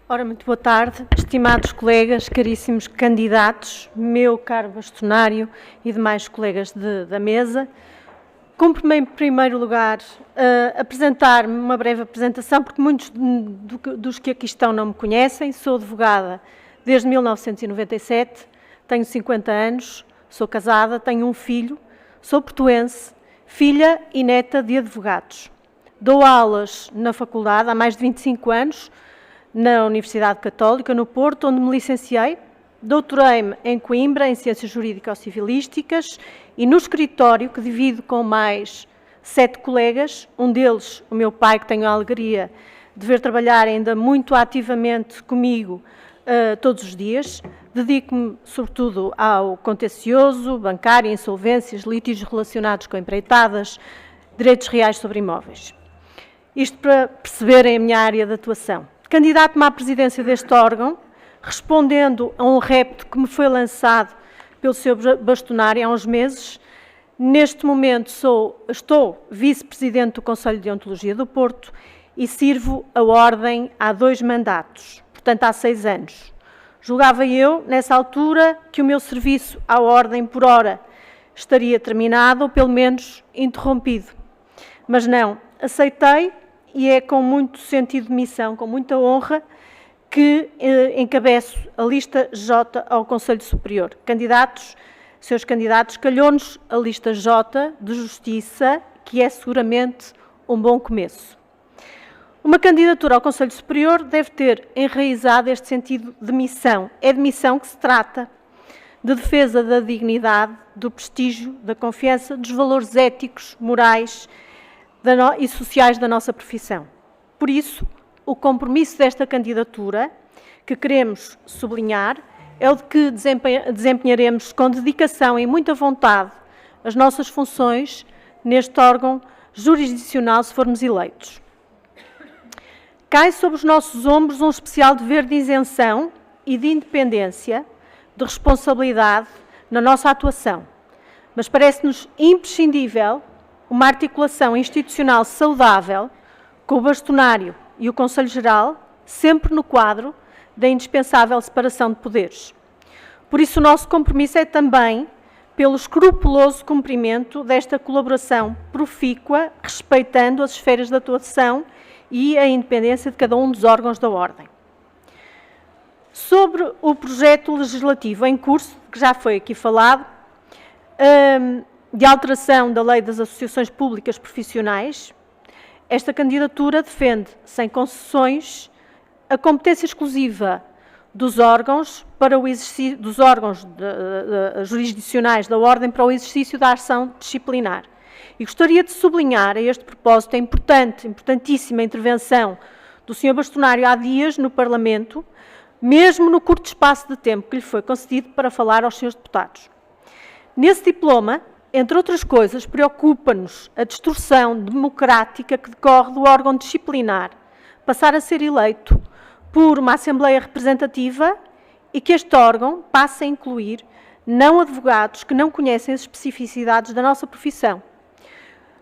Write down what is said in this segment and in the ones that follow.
Ora, muito boa tarde, estimados colegas, caríssimos candidatos, meu caro bastonário e demais colegas da mesa. Cumpre-me, em primeiro lugar, apresentar-me uma breve apresentação, porque muitos dos que aqui estão não me conhecem. Sou advogada desde 1997, tenho 50 anos, sou casada, tenho um filho, sou portuense, filha e neta de advogados. Dou aulas na faculdade há mais de 25 anos, na Universidade Católica, no Porto, onde me licenciei. Doutorei-me em Coimbra, em Ciências Jurídico-Civilísticas, e no escritório, que divido com mais 7 colegas, um deles, o meu pai, que tenho a alegria de ver trabalhar ainda muito ativamente comigo todos os dias. Dedico-me, sobretudo, ao contencioso, bancário, insolvências, litígios relacionados com empreitadas, direitos reais sobre imóveis. Isto para perceberem a minha área de atuação. Candidato-me à presidência deste órgão, respondendo a um repto que me foi lançado pelo Sr. Bastonário há uns meses. Neste momento estou vice-presidente do Conselho de Deontologia do Porto e sirvo a Ordem há 2 mandatos, portanto há 6 anos. Julgava eu, nessa altura, que o meu serviço à Ordem, por ora, estaria terminado ou pelo menos interrompido. Mas não, aceitei e é com muito sentido de missão, com muita honra, que encabeço a lista J ao Conselho Superior. Candidatos, seus candidatos, calhou-nos a lista J de Justiça, que é seguramente um bom começo. Uma candidatura ao Conselho Superior deve ter enraizado este sentido de missão. É de missão que se trata, de defesa da dignidade, do prestígio, da confiança, dos valores éticos, morais e sociais da nossa profissão. Por isso, o compromisso desta candidatura, que queremos sublinhar, é o de que desempenharemos com dedicação e muita vontade as nossas funções neste órgão jurisdicional, se formos eleitos. Cai sobre os nossos ombros um especial dever de isenção e de independência, de responsabilidade na nossa atuação, mas parece-nos imprescindível uma articulação institucional saudável com o bastonário e o Conselho Geral, sempre no quadro da indispensável separação de poderes. Por isso, o nosso compromisso é também pelo escrupuloso cumprimento desta colaboração profícua, respeitando as esferas de atuação e a independência de cada um dos órgãos da Ordem. Sobre o projeto legislativo em curso, que já foi aqui falado, de alteração da Lei das Associações Públicas Profissionais, esta candidatura defende, sem concessões, a competência exclusiva dos órgãos jurisdicionais da Ordem para o exercício da ação disciplinar. E gostaria de sublinhar a este propósito a importantíssima intervenção do Sr. Bastonário há dias no Parlamento, mesmo no curto espaço de tempo que lhe foi concedido para falar aos Srs. Deputados. Nesse diploma, entre outras coisas, preocupa-nos a distorção democrática que decorre do órgão disciplinar passar a ser eleito por uma Assembleia Representativa e que este órgão passe a incluir não advogados que não conhecem as especificidades da nossa profissão.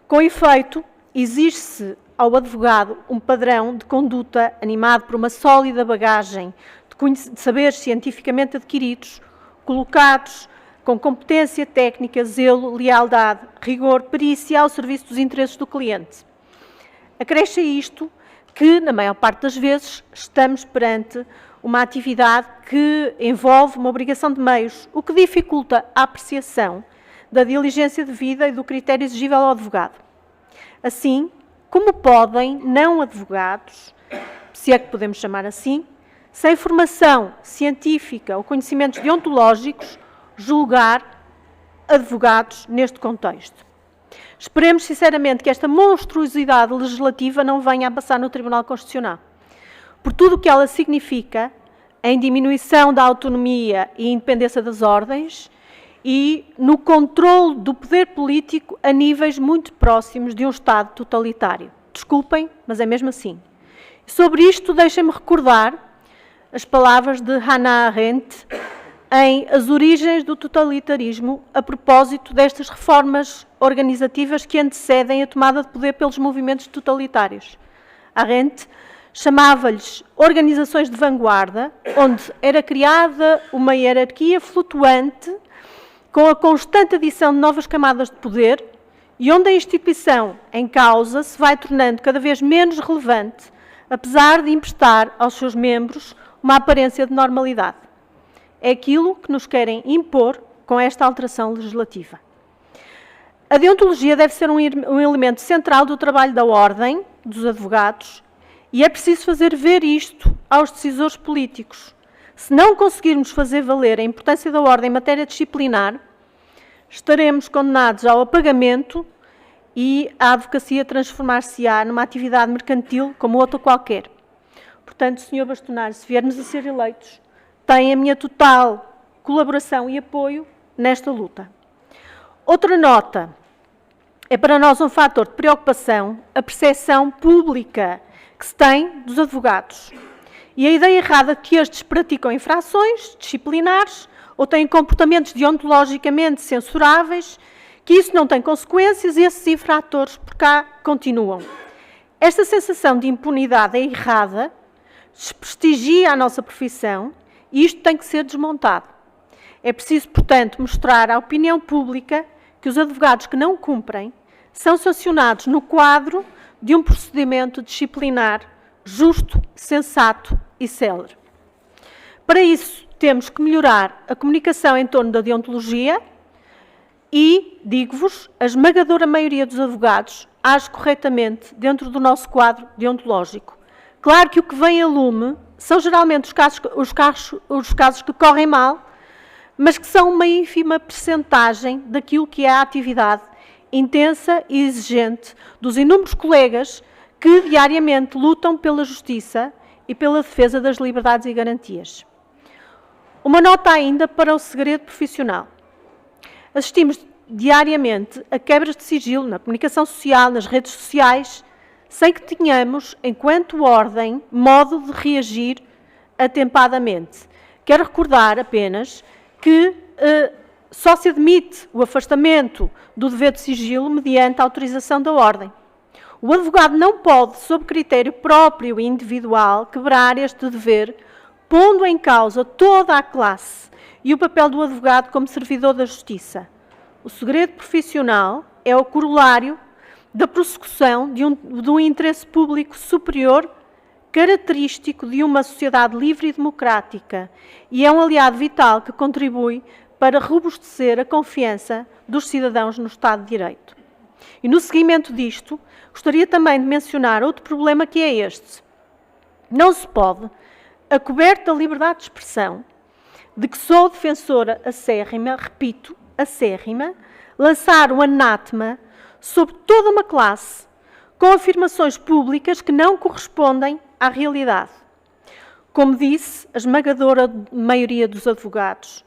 Com efeito, exige-se ao advogado um padrão de conduta animado por uma sólida bagagem de saberes cientificamente adquiridos, colocados com competência técnica, zelo, lealdade, rigor, perícia ao serviço dos interesses do cliente. Acresce a isto que, na maior parte das vezes, estamos perante uma atividade que envolve uma obrigação de meios, o que dificulta a apreciação da diligência devida e do critério exigível ao advogado. Assim, como podem não advogados, se é que podemos chamar assim, sem formação científica ou conhecimentos deontológicos, julgar advogados neste contexto? Esperemos sinceramente que esta monstruosidade legislativa não venha a passar no Tribunal Constitucional, por tudo o que ela significa em diminuição da autonomia e independência das ordens e no controle do poder político a níveis muito próximos de um Estado totalitário. Desculpem, mas é mesmo assim. Sobre isto, deixem-me recordar as palavras de Hannah Arendt em As Origens do Totalitarismo, a propósito destas reformas organizativas que antecedem a tomada de poder pelos movimentos totalitários. Arendt chamava-lhes organizações de vanguarda, onde era criada uma hierarquia flutuante com a constante adição de novas camadas de poder e onde a instituição em causa se vai tornando cada vez menos relevante, apesar de emprestar aos seus membros uma aparência de normalidade. É aquilo que nos querem impor com esta alteração legislativa. A deontologia deve ser um elemento central do trabalho da Ordem dos Advogados e é preciso fazer ver isto aos decisores políticos. Se não conseguirmos fazer valer a importância da Ordem em matéria disciplinar, estaremos condenados ao apagamento e a advocacia transformar-se-á numa atividade mercantil como outra qualquer. Portanto, Sr. Bastonário, se viermos a ser eleitos, tem a minha total colaboração e apoio nesta luta. Outra nota, é para nós um fator de preocupação a percepção pública que se tem dos advogados e a ideia errada de que estes praticam infrações disciplinares ou têm comportamentos deontologicamente censuráveis, que isso não tem consequências e esses infratores por cá continuam. Esta sensação de impunidade é errada, desprestigia a nossa profissão e isto tem que ser desmontado. É preciso, portanto, mostrar à opinião pública que os advogados que não cumprem são sancionados no quadro de um procedimento disciplinar justo, sensato e célere. Para isso, temos que melhorar a comunicação em torno da deontologia e, digo-vos, a esmagadora maioria dos advogados age corretamente dentro do nosso quadro deontológico. Claro que o que vem a lume são geralmente os casos que correm mal, mas que são uma ínfima percentagem daquilo que é a atividade intensa e exigente dos inúmeros colegas que diariamente lutam pela justiça e pela defesa das liberdades e garantias. Uma nota ainda para o segredo profissional. Assistimos diariamente a quebras de sigilo na comunicação social, nas redes sociais, sem que tenhamos, enquanto ordem, modo de reagir atempadamente. Quero recordar apenas que só se admite o afastamento do dever de sigilo mediante a autorização da ordem. O advogado não pode, sob critério próprio e individual, quebrar este dever, pondo em causa toda a classe e o papel do advogado como servidor da justiça. O segredo profissional é o corolário da prossecução de um interesse público superior característico de uma sociedade livre e democrática e é um aliado vital que contribui para robustecer a confiança dos cidadãos no Estado de Direito. E no seguimento disto, gostaria também de mencionar outro problema que é este. Não se pode, a coberta da liberdade de expressão, de que sou defensora acérrima, repito, acérrima, lançar um anátema sobre toda uma classe com afirmações públicas que não correspondem à realidade. Como disse, a esmagadora maioria dos advogados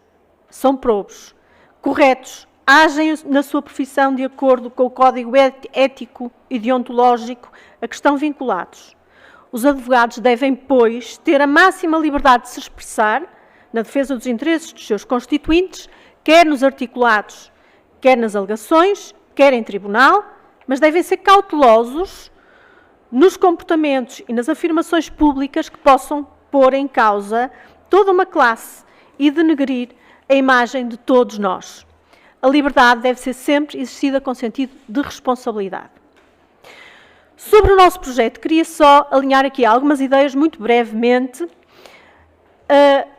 são probos, corretos, agem na sua profissão de acordo com o código ético e deontológico a que estão vinculados. Os advogados devem, pois, ter a máxima liberdade de se expressar na defesa dos interesses dos seus constituintes, quer nos articulados, quer nas alegações, quer em tribunal, mas devem ser cautelosos nos comportamentos e nas afirmações públicas que possam pôr em causa toda uma classe e denegrir a imagem de todos nós. A liberdade deve ser sempre exercida com sentido de responsabilidade. Sobre o nosso projeto, queria só alinhar aqui algumas ideias muito brevemente.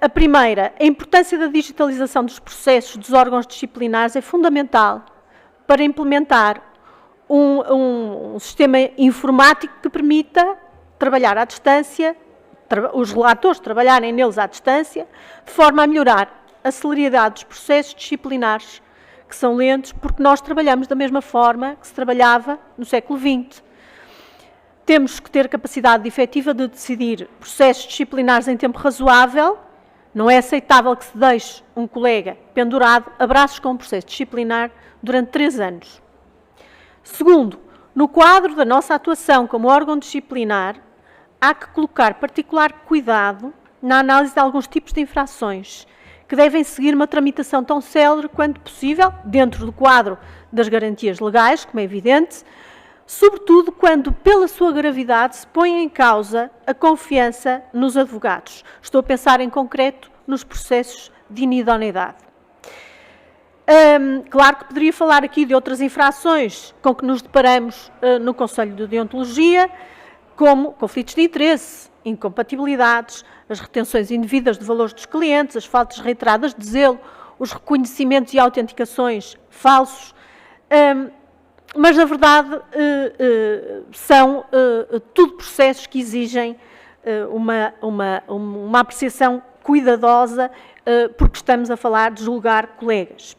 A primeira, a importância da digitalização dos processos dos órgãos disciplinares é fundamental para implementar um sistema informático que permita trabalhar à distância, os relatores trabalharem neles à distância, de forma a melhorar a celeridade dos processos disciplinares, que são lentos, porque nós trabalhamos da mesma forma que se trabalhava no século XX. Temos que ter capacidade efetiva de decidir processos disciplinares em tempo razoável. Não é aceitável que se deixe um colega pendurado a braços com um processo disciplinar durante 3 anos. Segundo, no quadro da nossa atuação como órgão disciplinar, há que colocar particular cuidado na análise de alguns tipos de infrações, que devem seguir uma tramitação tão célere quanto possível, dentro do quadro das garantias legais, como é evidente, sobretudo quando, pela sua gravidade, se põe em causa a confiança nos advogados. Estou a pensar em concreto nos processos de inidoneidade. Claro que poderia falar aqui de outras infrações com que nos deparamos no Conselho de Deontologia, como conflitos de interesse, incompatibilidades, as retenções indevidas de valores dos clientes, as faltas reiteradas de zelo, os reconhecimentos e autenticações falsos, mas, na verdade, são tudo processos que exigem uma apreciação cuidadosa, porque estamos a falar de julgar colegas.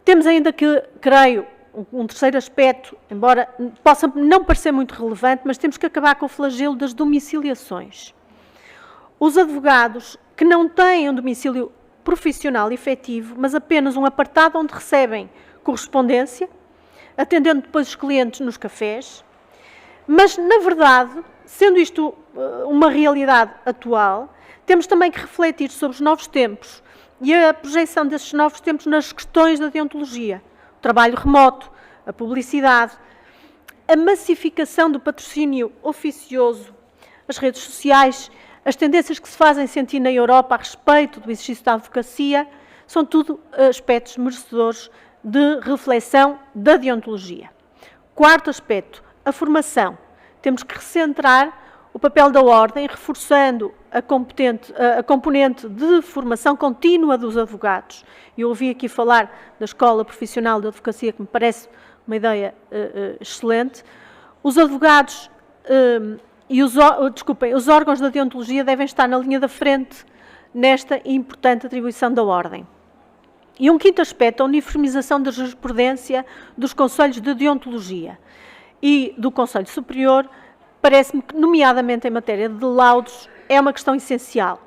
Temos ainda que, creio, um terceiro aspecto, embora possa não parecer muito relevante, mas temos que acabar com o flagelo das domiciliações. Os advogados que não têm um domicílio profissional efetivo, mas apenas um apartado onde recebem correspondência, atendendo depois os clientes nos cafés, mas, na verdade, sendo isto uma realidade atual, temos também que refletir sobre os novos tempos e a projeção desses novos tempos nas questões da deontologia, o trabalho remoto, a publicidade, a massificação do patrocínio oficioso, as redes sociais, as tendências que se fazem sentir na Europa a respeito do exercício da advocacia, são tudo aspectos merecedores de reflexão da deontologia. Quarto aspecto, a formação. Temos que recentrar o papel da Ordem, reforçando a componente de formação contínua dos advogados. Eu ouvi aqui falar da Escola Profissional de Advocacia, que me parece uma ideia excelente. Os advogados os órgãos da deontologia devem estar na linha da frente nesta importante atribuição da Ordem. E um quinto aspecto, a uniformização da jurisprudência dos Conselhos de Deontologia e do Conselho Superior, parece-me que, nomeadamente em matéria de laudos, é uma questão essencial.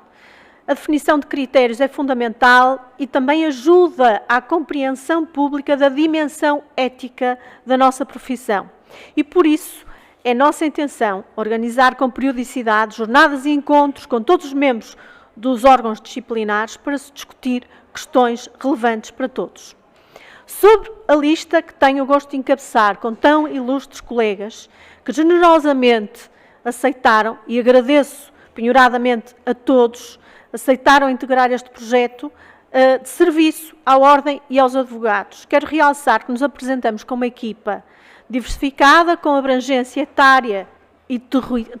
A definição de critérios é fundamental e também ajuda à compreensão pública da dimensão ética da nossa profissão. E, por isso, é nossa intenção organizar com periodicidade jornadas e encontros com todos os membros dos órgãos disciplinares para se discutir questões relevantes para todos. Sobre a lista que tenho o gosto de encabeçar com tão ilustres colegas, que generosamente aceitaram, e agradeço penhoradamente a todos, aceitaram integrar este projeto de serviço à Ordem e aos advogados. Quero realçar que nos apresentamos como uma equipa diversificada, com abrangência etária e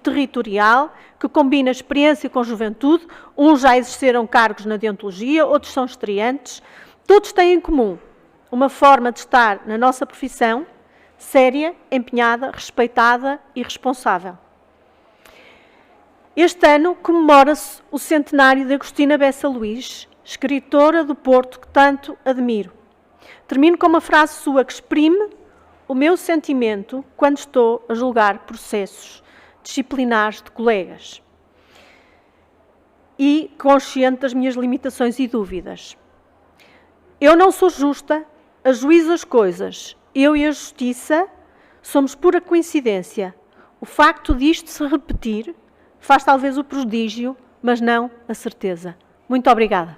territorial, que combina experiência com juventude. Uns já exerceram cargos na deontologia, outros são estreantes. Todos têm em comum uma forma de estar na nossa profissão séria, empenhada, respeitada e responsável. Este ano comemora-se o centenário de Agostina Bessa Luís, escritora do Porto que tanto admiro. Termino com uma frase sua que exprime o meu sentimento quando estou a julgar processos disciplinares de colegas e consciente das minhas limitações e dúvidas. Eu não sou justa, ajuizo as coisas. Eu e a justiça somos pura coincidência. O facto disto se repetir faz talvez o prodígio, mas não a certeza. Muito obrigada.